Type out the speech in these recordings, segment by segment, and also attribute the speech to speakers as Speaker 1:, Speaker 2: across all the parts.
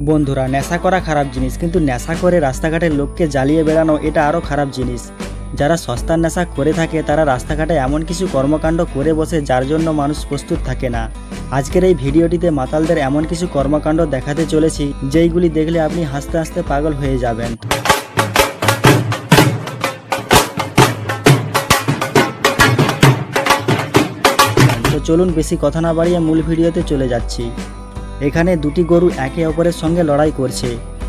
Speaker 1: বন্ধুরা, নেশা করা খারাপ জিনিস, কিন্তু নেশা করে রাস্তাঘাটের লোককে জ্বালিয়ে বেড়ানো এটা আরও খারাপ জিনিস। যারা সস্তার নেশা করে থাকে তারা রাস্তাঘাটে এমন কিছু কর্মকাণ্ড করে বসে যার জন্য মানুষ প্রস্তুত থাকে না। আজকের এই ভিডিওটিতে মাতালদের এমন কিছু কর্মকাণ্ড দেখাতে চলেছি যেইগুলি দেখলে আপনি হাসতে হাসতে পাগল হয়ে যাবেন। তো চলুন বেশি কথা না বাড়িয়ে মূল ভিডিওতে চলে যাচ্ছি। এখানে দুটি গরু একে অপরের সঙ্গে লড়াই করছে,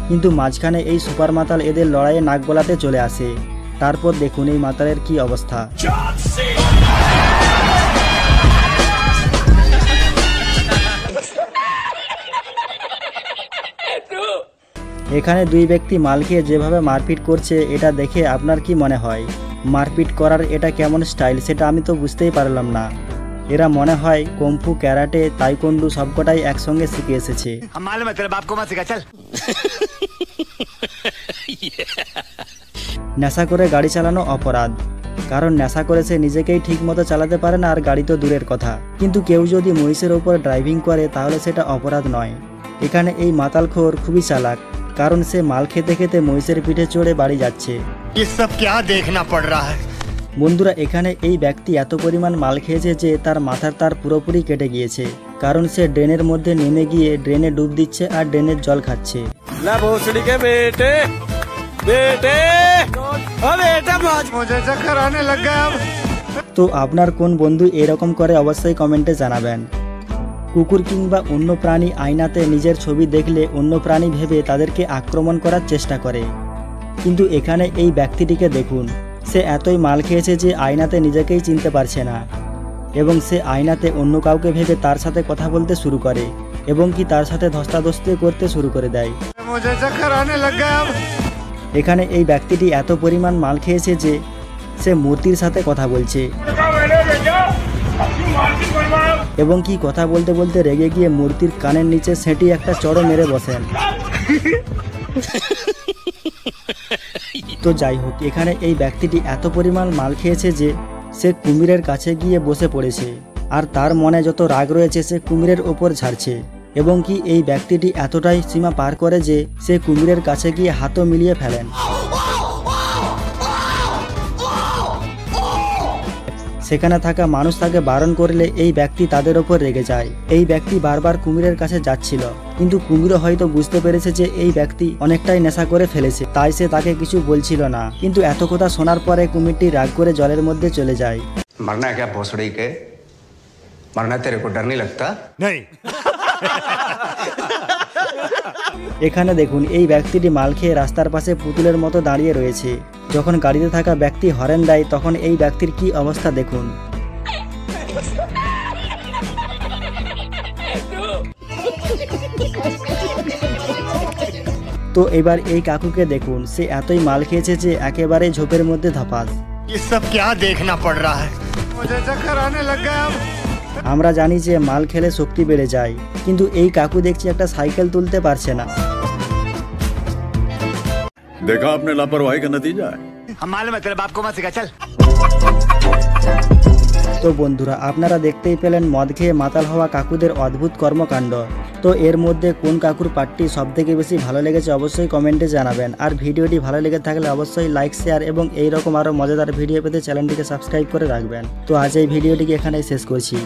Speaker 1: কিন্তু মাঝখানে এই সুপার মাতাল এদের লড়াইয়ে নাক গলাতে চলে আসে। তারপর দেখুন এই মাতালের কি অবস্থা। এখানে দুই ব্যক্তি মাল খেয়ে যেভাবে মারপিট করছে এটা দেখে আপনার কি মনে হয়? মারপিট করার এটা কেমন স্টাইল সেটা আমি তো বুঝতেই পারলাম না। এরা মনে হয় কুংফু, ক্যারাটে, তাইকোন্ডু সবকটাই একসঙ্গে শিখে এসেছে। নেশা করে গাড়ি চালানো অপরাধ, কারণ নেশা করে সে নিজেকেই ঠিক মতো চালাতে পারে না, আর গাড়ি তো দূরের কথা। কিন্তু কেউ যদি মহিষের ওপর ড্রাইভিং করে তাহলে সেটা অপরাধ নয়। এখানে এই মাতালখোর খুবই চালাক, কারণ সে মাল খেতে খেতে মহিষের পিঠে চড়ে বাড়ি যাচ্ছে। বন্ধুরা, এখানে এই ব্যক্তি এত পরিমাণ মাল খেয়েছে যে তার মাথার তার পুরোপুরি কেটে গিয়েছে, কারণ সে ড্রেনের মধ্যে নেমে গিয়ে ড্রেনে ডুব দিচ্ছে আর ড্রেনের জল খাচ্ছে। তো আপনার কোন বন্ধু এরকম করে অবশ্যই কমেন্টে জানাবেন। কুকুর কিংবা অন্য প্রাণী আয়নাতে নিজের ছবি দেখলে অন্য প্রাণী ভেবে তাদেরকে আক্রমণ করার চেষ্টা করে, কিন্তু এখানে এই ব্যক্তিটিকে দেখুন, সে এতই মাল খেয়েছে যে আয়নাতে নিজেকেই চিনতে পারছে না, এবং সে আয়নাতে অন্য কাউকে ভেবে তার সাথে কথা বলতে শুরু করে এবং কি তার সাথে ধস্তাধস্তি করতে শুরু করে দেয়। এখানে এই ব্যক্তিটি এত পরিমাণ মাল খেয়েছে যে সে মূর্তির সাথে কথা বলছে এবং কি কথা বলতে বলতে রেগে গিয়ে মূর্তির কানের নিচে সেটি একটা চড় মেরে বসেন। তো যাই হোক, এখানে এই ব্যক্তিটি এত পরিমাণ মাল খেয়েছে যে সে কুমিরের কাছে গিয়ে বসে পড়েছে, আর তার মনে যত রাগ রয়েছে সে কুমিরের ওপর ঝাড়ছে, এবং কি এই ব্যক্তিটি এতটাই সীমা পার করে যে সে কুমিরের কাছে গিয়ে হাতও মিলিয়ে ফেলেন। সেখানে থাকা মানুষ তাকে বারণ করলে এই ব্যক্তি তাদের ওপর রেগে যায়। এই ব্যক্তি বারবার কুমিরের কাছে যাচ্ছিল, কিন্তু কুমিরও হয়তো বুঝতে পেরেছে যে এই ব্যক্তি অনেকটাই নেশা করে ফেলেছে, তাই সে তাকে কিছু বলছিল না। কিন্তু এত কথা শোনার পরে কুমিরটি রাগ করে জলের মধ্যে চলে যায়।
Speaker 2: मरना है क्या भोसड़ी के? मरना तेरे को डर नहीं लगता? नहीं।
Speaker 1: এখানে দেখুন এই ব্যক্তিটি মাল খেয়ে রাস্তার পাশে পুতুলের মতো দাঁড়িয়ে রয়েছে। যখন গাড়িতে থাকা ব্যক্তি হরেন দেয় তখন এই ব্যক্তির কি অবস্থা দেখুন। তো এবার এই কাকুকে দেখুন, সে এতই মাল খেয়েছে যে একেবারে ঝোপের মধ্যে ধপাস। আমরা জানি যে মাল খেলে শক্তি বেড়ে যায়, কিন্তু এই কাকু দেখছি একটা সাইকেল তুলতে পারছে না।
Speaker 3: देखा आपने लापरवाही का नतीजा है।
Speaker 1: তো বন্ধুরা, আপনারা দেখতেই পেলেন মদ খেয়ে মাতাল হওয়া কাকুদের অদ্ভুত কর্মকাণ্ড। তো এর মধ্যে কোন কাকুর পার্টটি সবথেকে বেশি ভালো লেগেছে অবশ্যই কমেন্টে জানাবেন। আর ভিডিওটি ভালো লেগে থাকলে অবশ্যই লাইক, শেয়ার এবং এইরকম আরও মজাদার ভিডিও পেতে চ্যানেলটিকে সাবস্ক্রাইব করে রাখবেন। তো আজ এই ভিডিওটিকে এখানেই শেষ করছি।